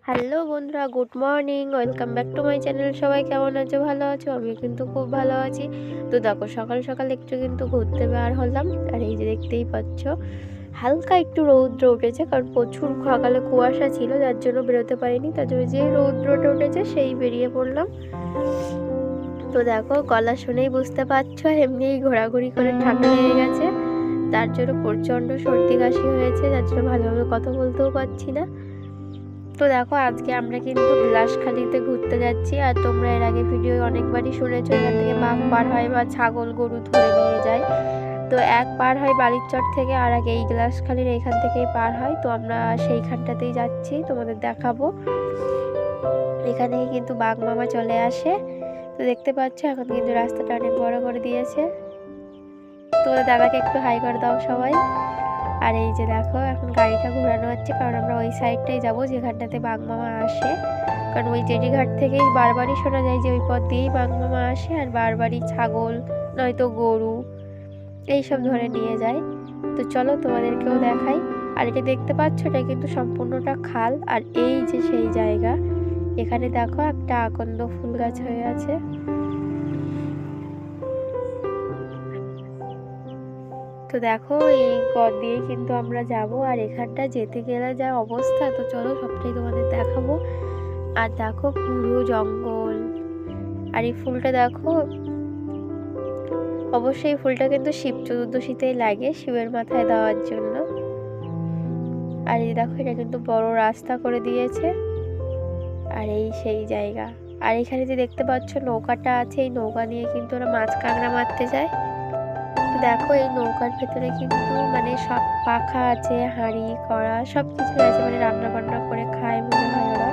Hello বন্ধুরা, good morning. Welcome back to my channel. সবাই কেমন আছো? ভালো আছো? আমি কিন্তু খুব ভালো আছি। তো দেখো, সকাল সকাল একটু কিন্তু ঘুরতে বের হলাম। আর এই যে দেখতেই পাচ্ছ, হালকা একটু রৌদ্র উঠেছে, কারণ প্রচুর সকালে কুয়াশা ছিল, যার জন্য বেরোতে পারিনি। তার জন্য যে রৌদ্রটা উঠেছে সেই বেরিয়ে পড়লাম। তো দেখো, গলা শুনেই বুঝতে পারছো, এমনিই ঘোরাঘুরি করে ঠান্ডা লেগে গেছে। তার জন্য প্রচণ্ড সর্দি কাশি হয়েছে, যার জন্য ভালোভাবে কথা বলতেও পারছি না। তো দেখো, আজকে আমরা কিন্তু বিলাসখালীতে ঘুরতে যাচ্ছি। আর তোমরা এর আগে ভিডিও অনেকবারই শুনেছো, এখান থেকে বাঘ পার হয় বা ছাগল গরু ধরে নিয়ে যায়। তো এক পার হয় বালিরচর থেকে, আর এক এই বিলাসখালীর এইখান থেকেই পার হয়। তো আমরা সেইখানটাতেই যাচ্ছি, তোমাদের দেখাবো। এখানে কিন্তু বাঘ মামা চলে আসে। তো দেখতে পাচ্ছ, এখন কিন্তু রাস্তাটা অনেক বড় করে দিয়েছে। তোমাদের দাদাকে একটু হাই করে দাও সবাই। আর এই যে দেখো, এখন গাড়িটা ঘোরানো হচ্ছে, কারণ আমরা ওই সাইডটাই যাব যেখানটাতে বাঘ মামা আসে। কারণ ওই জেডিঘাট থেকেই বারবারই শোনা যায় যে ওই পথ দিয়েই বাঘ মামা আসে, আর বারবারই ছাগল নয়তো গরু এইসব ধরে নিয়ে যায়। তো চলো তোমাদেরকেও দেখাই। আর এটা দেখতে পাচ্ছ, এটা কিন্তু সম্পূর্ণটা খাল। আর এই যে সেই জায়গা, এখানে দেখো একটা আকন্দ ফুল গাছ হয়ে আছে। তো দেখো, এই পথ দিয়ে কিন্তু আমরা যাব। আর এখানটা যেতে গেলে যা অবস্থা, তো চলো সবটাই তোমাদের দেখাবো। আর দেখো, পুরো জঙ্গল। আর এই ফুলটা দেখো, অবশ্যই এই ফুলটা কিন্তু শিব চতুর্দশীতেই লাগে, শিবের মাথায় দেওয়ার জন্য। আর এই দেখো, এটা কিন্তু বড় রাস্তা করে দিয়েছে। আর এই সেই জায়গা। আর এখানে যে দেখতে পাচ্ছ নৌকাটা আছে, এই নৌকা নিয়ে কিন্তু ওরা মাছ কাঁকড়া মারতে যায়। দেখো, এই নৌকার ভেতরে কিন্তু মানে সব পাখা আছে, হাঁড়ি কড়া সব কিছু আছে, মানে রান্না বান্না করে খায় মনে হয় ওরা।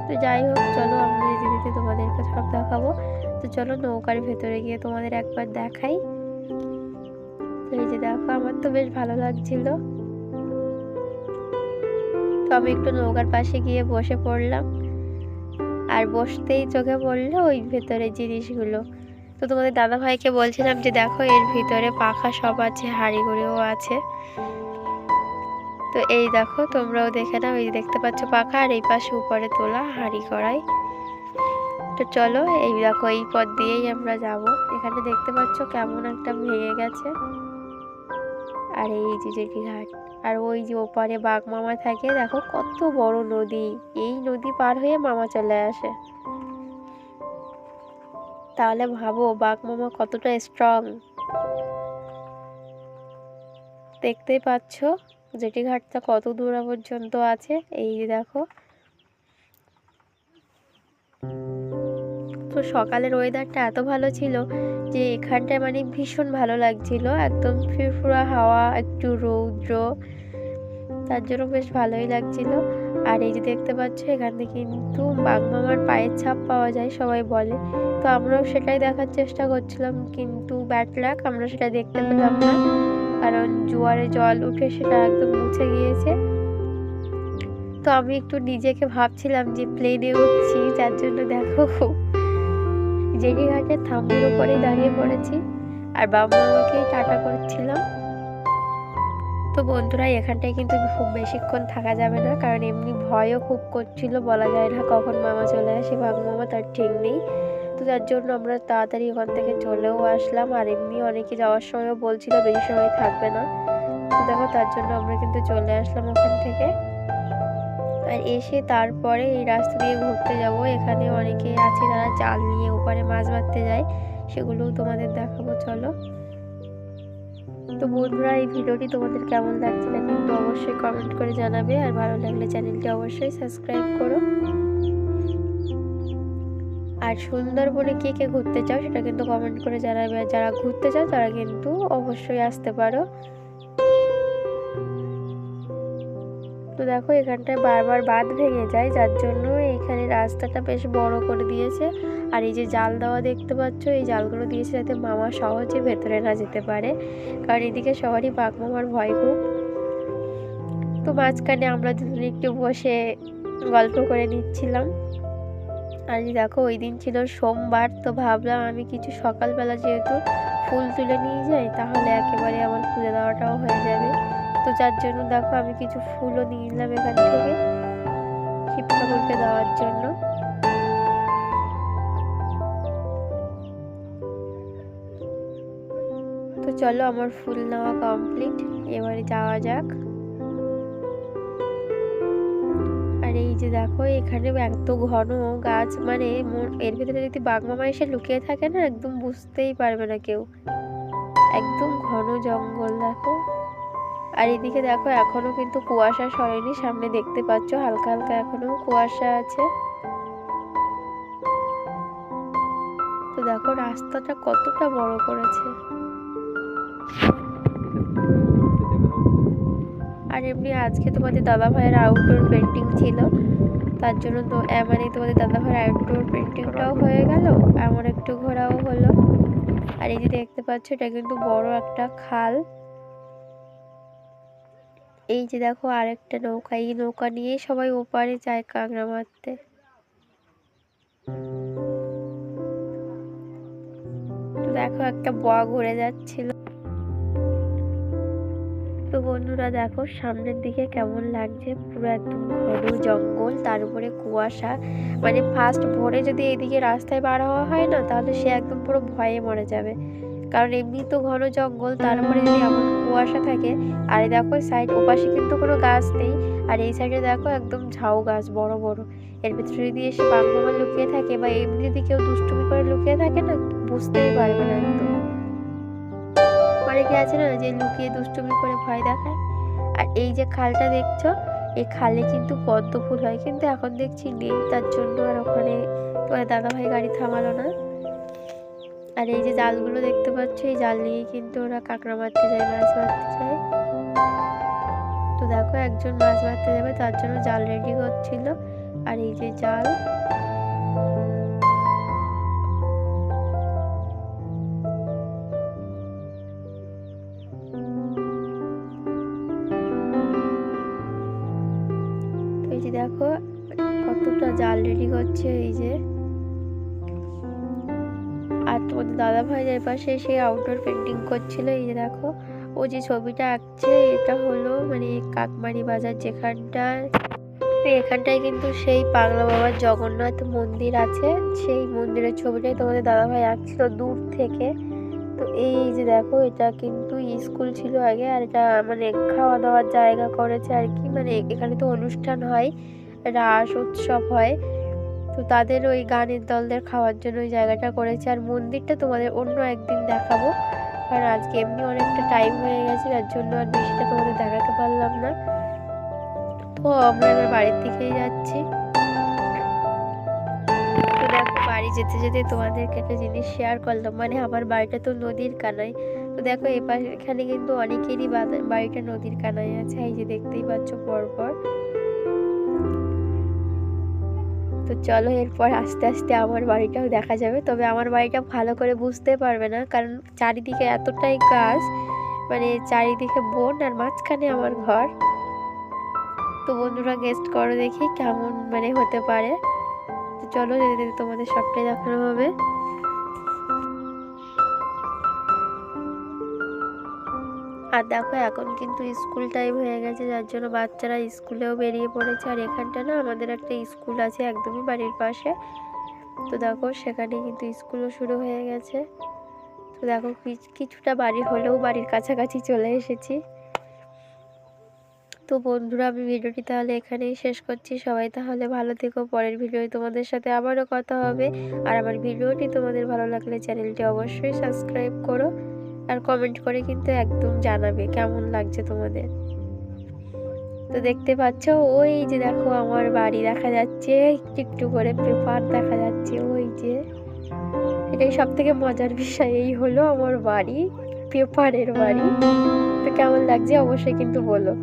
তো যাই হোক, চলো আমরা যেতে যেতে তোমাদেরকে সব দেখাবো। তো চলো নৌকার ভেতরে গিয়ে তোমাদের একবার দেখাই। তো এই যে দেখো, আমার তো বেশ ভালো লাগছিল। তো আমি একটু নৌকার পাশে গিয়ে বসে পড়লাম। আর বসতেই চোখে পড়লো ওই ভেতরে জিনিসগুলো। তো তোমাদের দাদা ভাইকে বলছিলাম যে দেখো, এর ভিতরে পাখা সব আছে, হাঁড়ি গুঁড়িও আছে। তো এই দেখো, তোমরাও দেখে নাও। এই দেখতে পাচ্ছ পাখা, আর এই পাশে উপরে তোলা হাঁড়ি কড়াই। তো চলো, এই দেখো, এই পথ দিয়েই আমরা যাব। এখানে দেখতে পাচ্ছ কেমন একটা ভেঙে গেছে। আর এই যে জেটি ঘাট। আর ওই যে ওপারে বাঘ মামা থাকে, দেখো কত বড় নদী। এই নদী পার হয়ে মামা চলে আসে। তাহলে ভাবো বাঘ মামা কতটা স্ট্রং। দেখতেই পাচ্ছ জেটি ঘাটটা কত দূর পর্যন্ত আছে। এই যে দেখো। তো সকালের ওয়েদারটা এত ভালো ছিল যে এখানটায় মানে ভীষণ ভালো লাগছিল, একদম ফুরফুরা হাওয়া, একটু রৌদ্র, তার জন্য বেশ ভালোই লাগছিল। আর এই যে দেখতে পাচ্ছ, এখান থেকে কিন্তু বাঘ মামার পায়ের ছাপ পাওয়া যায় সবাই বলে। তো আমরাও সেটাই দেখার চেষ্টা করছিলাম, কিন্তু ব্যাড লাক, আমরা সেটা দেখতে পেলাম না, কারণ জোয়ারে জল উঠে সেটা একদম মুছে গিয়েছে। তো আমি একটু নিজেকে ভাবছিলাম যে প্লেনে উঠছি, যার জন্য দেখো জেডিঘাটের থাম্বের উপরে দাঁড়িয়ে পড়েছি আর বাবা মামাকে টাটা করছিলাম। তো বন্ধুরা, এখানটায় কিন্তু খুব বেশিক্ষণ থাকা যাবে না, কারণ এমনি ভয়ও খুব করছিল, বলা যায় না কখন মামা চলে আসে, বাঘ মামা তার ঠিক নেই। তো যার জন্য আমরা তাড়াতাড়ি ওখান থেকে চলেও আসলাম। আর এমনি অনেকে যাওয়ার সময়ও বলছিল বেশি সময় থাকবে না। তো দেখো, তার জন্য আমরা কিন্তু চলে আসলাম ওখান থেকে। আর এসে তারপরে এই রাস্তা দিয়ে ঘুরতে যাব। এখানে অনেকে আছে যারা জাল নিয়ে ওপারে মাছ মারতে যায়, সেগুলোও তোমাদের দেখাবো, চলো। তো বন্ধুরা, এই ভিডিওটি তোমাদের কেমন লাগছে না কিন্তু অবশ্যই কমেন্ট করে জানাবে। আর ভালো লাগলে চ্যানেলটি অবশ্যই সাবস্ক্রাইব করো। আর সুন্দরবনে কে কে ঘুরতে চাও সেটা কিন্তু কমেন্ট করে জানাবে। আর যারা ঘুরতে চাও তারা কিন্তু অবশ্যই আসতে পারো। তো দেখো, এখানটায় বারবার বাঁধ ভেঙে যায়, যার জন্য এখানে রাস্তাটা বেশ বড় করে দিয়েছে। আর এই যে জাল দেওয়া দেখতে পাচ্ছ, এই জালগুলো দিয়েছে যাতে মামা সহজে ভেতরে না যেতে পারে, কারণ এদিকে সবারই বাঘ মামার ভয় খুব। তো মাঝখানে আমরা দুজনে একটু বসে গল্প করে নিচ্ছিলাম। আর দেখো, ওই দিন ছিল সোমবার, তো ভাবলাম আমি কিছু সকালবেলা যেহেতু ফুল তুলে নিয়ে যাই, তাহলে একেবারে আমার পুজো দেওয়াটাও হয়ে যাবে। তো যার জন্য দেখো, আমি কিছু ফুলও নিয়ে নিলাম এখান থেকে। শিব ঠাকুরকে দেওয়ার জন্য। তো চলো আমার ফুল নেওয়া কমপ্লিট, এবারে যাওয়া যাক। আর এই যে দেখো এখানে এত ঘন গাছ, মানে এর ভিতরে যদি বাঘমামা এসে লুকিয়ে থাকে না, একদম বুঝতেই পারবে না কেউ, একদম ঘন জঙ্গল দেখো। আর এদিকে দেখো এখনো কিন্তু কুয়াশা সরেনি, সামনে দেখতে পাচ্ছ হালকা হালকা এখনো কুয়াশা আছে। তো দেখো রাস্তাটা কতটা বড় করেছে। আর এমনি আজকে তোমাদের দাদা ভাইয়ের আউটডোর পেন্টিং ছিল, তার জন্য তো মানে তোমাদের দাদা ভাইয়ের আউটডোর পেন্টিংটাও হয়ে গেল, আমার একটু ঘোরাও হলো। আর এই যে দেখতে পাচ্ছ এটা কিন্তু বড় একটা খাল। এই যে দেখো আরেকটা নৌকা, এই নৌকা নিয়ে সবাই ওপারে যায় কাঁকড়া মারতে। তো দেখো একটা বয়া ঘুরে যাচ্ছিল। তো বন্ধুরা দেখো সামনের দিকে কেমন লাগছে, পুরো একদম ঘন জঙ্গল, তার উপরে কুয়াশা। মানে ফার্স্ট ভোরে যদি এইদিকে রাস্তায় বার হওয়া হয় না, তাহলে সে একদম পুরো ভয়ে মরে যাবে, কারণ এমনি তো ঘন জঙ্গল, তার উপরে যদি এমন কুয়াশা থাকে। আর দেখো সাইড ওপাশে কিন্তু কোনো গাছ নেই, আর এই সাইডে দেখো একদম ঝাউ গাছ বড় বড়। এর ভিতরে যদি এসে বাঘমামা লুকিয়ে থাকে বা এমনি যদি কেউ দুষ্টুমি করে লুকিয়ে থাকে না, বুঝতেই পারবে না একদম। অনেকে আছে না যে লুকিয়ে দুষ্টুমি করে ভয় দেখায়। আর এই যে খালটা দেখছো, এই খালে কিন্তু পদ্ম ফুল হয়, কিন্তু এখন দেখছি নেই, তার জন্য আর ওখানে তোমার দাদা ভাই গাড়ি থামালো না। আর এই যে জালগুলো দেখতে পাচ্ছ, এই জাল নিয়ে কিন্তু ওরা কাঁকড়া মারতে যায়, মাছ মারতে যায়। তো দেখো একজন মাছ মারতে যাবে, তার জন্য জাল রেডি করছিল। আর এই যে জাল, এই যে দেখো কতটা জাল রেডি করছে এই যে। আর তোমাদের দাদা ভাই এর পাশে সে আউটডোর পেন্টিং করছিল। এই যে দেখো ও যে ছবিটা আঁকছে, এটা হলো মানে কাকমারি বাজার যেখানটায়, এখানটায় কিন্তু সেই পাগলা বাবার জগন্নাথ মন্দির আছে, সেই মন্দিরের ছবিটাই তোমাদের দাদা ভাই আঁকছিল দূর থেকে। তো এই যে দেখো এটা কিন্তু স্কুল ছিল আগে, আর এটা মানে খাওয়া দাওয়ার জায়গা করেছে আর কি, মানে এখানে তো অনুষ্ঠান হয়, রাস উৎসব হয়, তো তাদের ওই গানের দলদের খাওয়ার জন্য ওই জায়গাটা করেছে। আর মন্দিরটা তোমাদের অন্য একদিন দেখাবো, কারণ আজকে এমনি অনেকটা টাইম হয়ে গেছে, তার জন্য আর বেশিটা তোমাদের দেখাতে পারলাম না। তো আমরা এবার বাড়ির দিকেই যাচ্ছি। তো দেখো বাড়ি যেতে যেতে তোমাদেরকে একটা জিনিস শেয়ার করলাম, মানে আমার বাড়িটা তো নদীর কানায়। তো দেখো এখানে কিন্তু অনেকেরই বাড়িটা নদীর কানায় আছে, এই যে দেখতেই পাচ্ছ পরপর। তো চলো এরপর আস্তে আস্তে আমার বাড়িটাও দেখা যাবে, তবে আমার বাড়িটা ভালো করে বুঝতে পারবে না, কারণ চারিদিকে এতটাই গাছ, মানে চারিদিকে বন আর মাঝখানে আমার ঘর। তো বন্ধুরা গেস্ট করো দেখি কেমন মানে হতে পারে। তো চলো যেতে যেতে তোমাদের সবটাই দেখানো হবে। আর দেখো এখন কিন্তু স্কুল টাইম হয়ে গেছে, যার জন্য বাচ্চারা স্কুলেও বেরিয়ে পড়েছে। আর এখানটা না আমাদের একটা স্কুল আছে একদমই বাড়ির পাশে, তো দেখো সেখানে কিন্তু স্কুলও শুরু হয়ে গেছে। তো দেখো কিছুটা বাড়ি হলেও বাড়ির কাছাকাছি চলে এসেছি। তো বন্ধুরা আমি ভিডিওটি তাহলে এখানেই শেষ করছি, সবাই তাহলে ভালো থেকো, পরের ভিডিওয় তোমাদের সাথে আবারও কথা হবে। আর আমার ভিডিওটি তোমাদের ভালো লাগলে চ্যানেলটি অবশ্যই সাবস্ক্রাইব করো, আর কমেন্ট করে কিন্তু একদম জানাবে কেমন লাগছে তোমাদের। তো দেখতে পাচ্ছ ওই যে দেখো আমার বাড়ি দেখা যাচ্ছে, একটু একটু করে পেপার দেখা যাচ্ছে, ওই যে এটাই সব থেকে মজার বিষয়, এই হলো আমার বাড়ি, পেপারের বাড়ি। তো কেমন লাগছে অবশ্যই কিন্তু বলো।